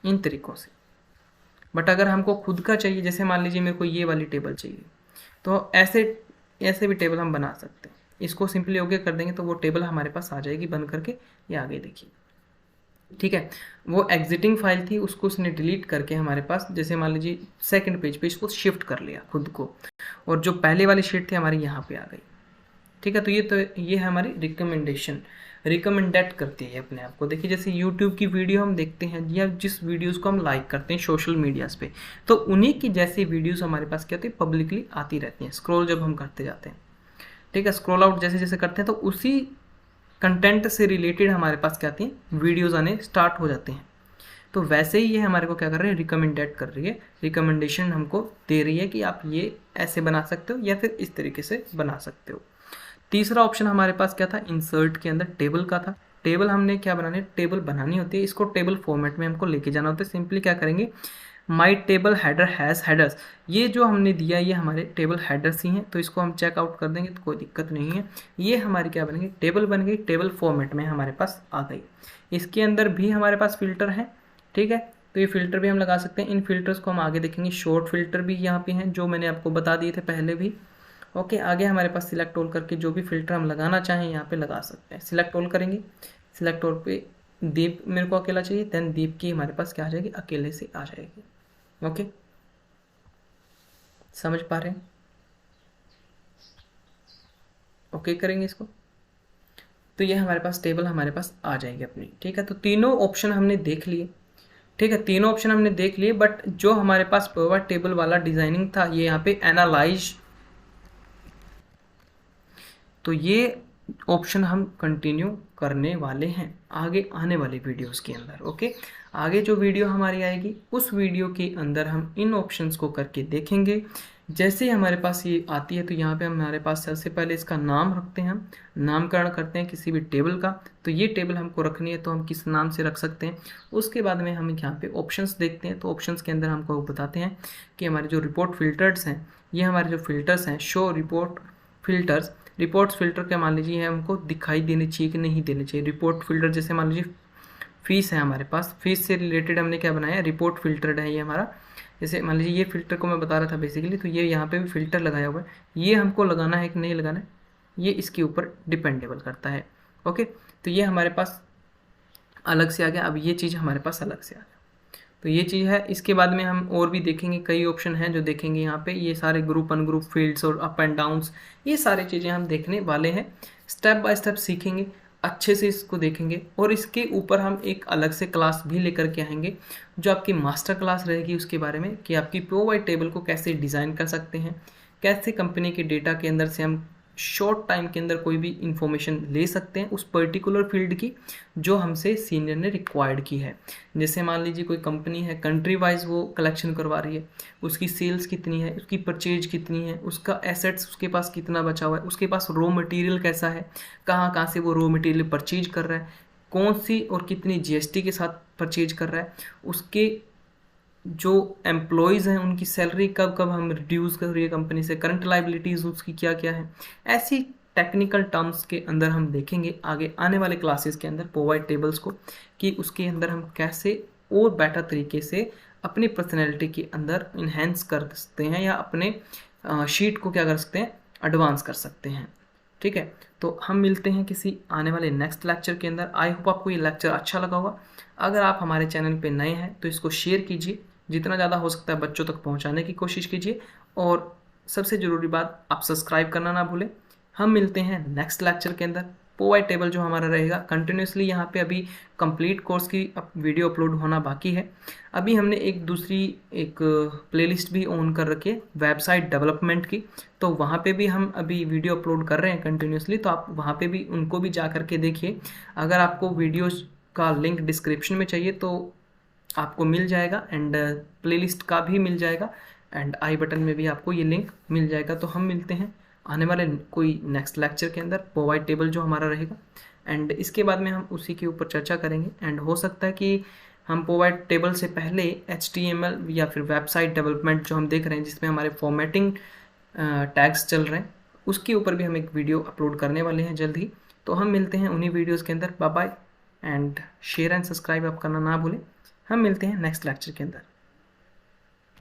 इन तरीक़ों से। बट अगर हमको खुद का चाहिए, जैसे मान लीजिए मेरे को ये वाली टेबल चाहिए, तो ऐसे भी टेबल हम बना सकते हैं। इसको सिंपली ओके कर देंगे तो वो टेबल हमारे पास आ जाएगी बन करके, ये आगे देखिए ठीक है, वो एग्जिटिंग फाइल थी, उसको उसने डिलीट करके हमारे पास जैसे मान लीजिए सेकंड पेज पे इसको शिफ्ट कर लिया खुद को, और जो पहले वाली शीट थी हमारी यहाँ पे आ गई। ठीक है, तो ये है हमारी रिकमेंडेशन, रिकमेंडेट करती है अपने आप को। देखिए जैसे यूट्यूब की वीडियो हम देखते हैं या जिस वीडियोस को हम लाइक करते हैं सोशल मीडियाज़ पे, तो उन्हीं की जैसी वीडियोस हमारे पास क्या होती है, पब्लिकली आती रहती हैं स्क्रॉल जब हम करते जाते हैं। ठीक है, स्क्रॉल आउट जैसे जैसे करते हैं तो उसी कंटेंट से रिलेटेड हमारे पास क्या आती हैं, वीडियोज़ आने स्टार्ट हो जाते हैं। तो वैसे ही ये हमारे को क्या कर रहे हैं, रिकमेंडेड कर रही है, रिकमेंडेशन हमको दे रही है कि आप ये ऐसे बना सकते हो या फिर इस तरीके से बना सकते हो। तीसरा ऑप्शन हमारे पास क्या था, इंसर्ट के अंदर टेबल का था। टेबल हमने क्या बनानी है, टेबल बनानी होती है, इसको टेबल फॉर्मेट में हमको लेके जाना होता है। सिंपली क्या करेंगे, माई टेबल हेडर हैज़ हेडर्स, ये जो हमने दिया ये हमारे टेबल हेडर्स ही हैं, तो इसको हम चेकआउट कर देंगे तो कोई दिक्कत नहीं है। ये हमारी क्या बनेगी, टेबल बन गई, टेबल फॉर्मेट में हमारे पास आ गई। इसके अंदर भी हमारे पास फिल्टर है। ठीक है, तो ये फिल्टर भी हम लगा सकते हैं। इन फिल्टर्स को हम आगे देखेंगे, शॉर्ट फिल्टर भी यहाँ पे हैं जो मैंने आपको बता दिए थे पहले भी। ओके, आगे हमारे पास सिलेक्ट ऑल करके जो भी फिल्टर हम लगाना चाहें यहाँ पे लगा सकते हैं। सिलेक्ट ऑल करेंगे, सिलेक्ट ऑल पे दीप मेरे को अकेला चाहिए, देन दीप की हमारे पास क्या आ जाएगी, अकेले से आ जाएगी। ओके, समझ पा रहे हैं? ओके करेंगे इसको, तो ये हमारे पास टेबल हमारे पास आ जाएगी अपनी। ठीक है, तो तीनों ऑप्शन हमने देख लिए। ठीक है, तीनों ऑप्शन हमने देख लिए, बट जो हमारे पास पिवट टेबल वाला डिजाइनिंग था ये यहाँ पे एनालाइज, तो ये ऑप्शन हम कंटिन्यू करने वाले हैं आगे आने वाले वीडियोस के अंदर। ओके, आगे जो वीडियो हमारी आएगी उस वीडियो के अंदर हम इन ऑप्शंस को करके देखेंगे। जैसे ही हमारे पास ये आती है तो यहाँ पे हमारे पास सबसे पहले इसका नाम रखते हैं, हम नामकरण करते हैं किसी भी टेबल का। तो ये टेबल हमको रखनी है तो हम किस नाम से रख सकते हैं। उसके बाद में हम यहाँ पे ऑप्शंस देखते हैं, तो ऑप्शंस के अंदर हमको बताते हैं कि हमारे जो रिपोर्ट फिल्टर्स हैं, ये हमारे जो फिल्टर्स हैं, show report filters, reports filter क्या मान लीजिए हमको दिखाई देनी चाहिए कि नहीं देनी चाहिए। रिपोर्ट फिल्टर जैसे मान लीजिए फीस है हमारे पास, फीस से रिलेटेड हमने क्या बनाया, रिपोर्ट फिल्टर्ड है ये हमारा। जैसे मान लीजिए ये फिल्टर को मैं बता रहा था बेसिकली, तो ये यहाँ पे भी फिल्टर लगाया हुआ है, ये हमको लगाना है कि नहीं लगाना है, ये इसके ऊपर डिपेंडेबल करता है। ओके, तो ये हमारे पास अलग से आ गया। अब ये चीज़ हमारे पास अलग से आ गया, तो ये चीज़ है। इसके बाद में हम और भी देखेंगे, कई ऑप्शन हैं जो देखेंगे यहाँ पे, ये सारे ग्रुप अनग्रुप फील्ड्स और अप एंड डाउन्स, ये सारी चीज़ें हम देखने वाले हैं। स्टेप बाय स्टेप सीखेंगे, अच्छे से इसको देखेंगे, और इसके ऊपर हम एक अलग से क्लास भी लेकर के आएंगे जो आपकी मास्टर क्लास रहेगी उसके बारे में, कि आपकी पिवट टेबल को कैसे डिज़ाइन कर सकते हैं, कैसे कंपनी के डेटा के अंदर से हम शॉर्ट टाइम के अंदर कोई भी इंफॉर्मेशन ले सकते हैं उस पर्टिकुलर फील्ड की जो हमसे सीनियर ने रिक्वायर्ड की है। जैसे मान लीजिए कोई कंपनी है, कंट्री वाइज वो कलेक्शन करवा रही है, उसकी सेल्स कितनी है, उसकी परचेज कितनी है, उसका एसेट्स उसके पास कितना बचा हुआ है, उसके पास रॉ मटेरियल कैसा है, कहाँ कहाँ से वो रॉ मटेरियल परचेज कर रहा है, कौन सी और कितनी जीएसटी के साथ परचेज कर रहा है, उसके जो एम्प्लॉयज़ हैं उनकी सैलरी कब कब हम रिड्यूस कर रही है कंपनी से, करंट लाइबिलिटीज़ उसकी क्या क्या है, ऐसी टेक्निकल टर्म्स के अंदर हम देखेंगे आगे आने वाले क्लासेस के अंदर पिवट टेबल्स को, कि उसके अंदर हम कैसे और बेटर तरीके से अपनी पर्सनैलिटी के अंदर इन्हेंस कर सकते हैं या अपने शीट को क्या कर सकते हैं, एडवांस कर सकते हैं। ठीक है, तो हम मिलते हैं किसी आने वाले नेक्स्ट लेक्चर के अंदर। आई होप आपको ये लेक्चर अच्छा लगा होगा। अगर आप हमारे चैनल पे नए हैं तो इसको शेयर कीजिए, जितना ज़्यादा हो सकता है बच्चों तक पहुंचाने की कोशिश कीजिए, और सबसे ज़रूरी बात, आप सब्सक्राइब करना ना भूलें। हम मिलते हैं नेक्स्ट लेक्चर के अंदर। पिवट टेबल जो हमारा रहेगा कंटिन्यूसली, यहाँ पे अभी कंप्लीट कोर्स की वीडियो अपलोड होना बाकी है। अभी हमने एक दूसरी एक प्लेलिस्ट भी ऑन कर रखी है वेबसाइट डेवलपमेंट की, तो वहाँ पे भी हम अभी वीडियो अपलोड कर रहे हैं कंटिन्यूसली, तो आप वहाँ पे भी उनको भी जा करके देखिए। अगर आपको वीडियोस का लिंक डिस्क्रिप्शन में चाहिए तो आपको मिल जाएगा, एंड प्लेलिस्ट का भी मिल जाएगा, एंड आई बटन में भी आपको ये लिंक मिल जाएगा। तो हम मिलते हैं आने वाले कोई नेक्स्ट लेक्चर के अंदर, पिवट टेबल जो हमारा रहेगा, एंड इसके बाद में हम उसी के ऊपर चर्चा करेंगे। एंड हो सकता है कि हम पिवट टेबल से पहले HTML या फिर वेबसाइट डेवलपमेंट जो हम देख रहे हैं जिसमें हमारे फॉर्मेटिंग टैग्स चल रहे हैं, उसके ऊपर भी हम एक वीडियो अपलोड करने वाले हैं जल्द ही। तो हम मिलते हैं उन्हीं वीडियोज़ के अंदर। Bye bye, and share and subscribe आप करना ना भूलें। हम मिलते हैं नेक्स्ट लेक्चर के अंदर।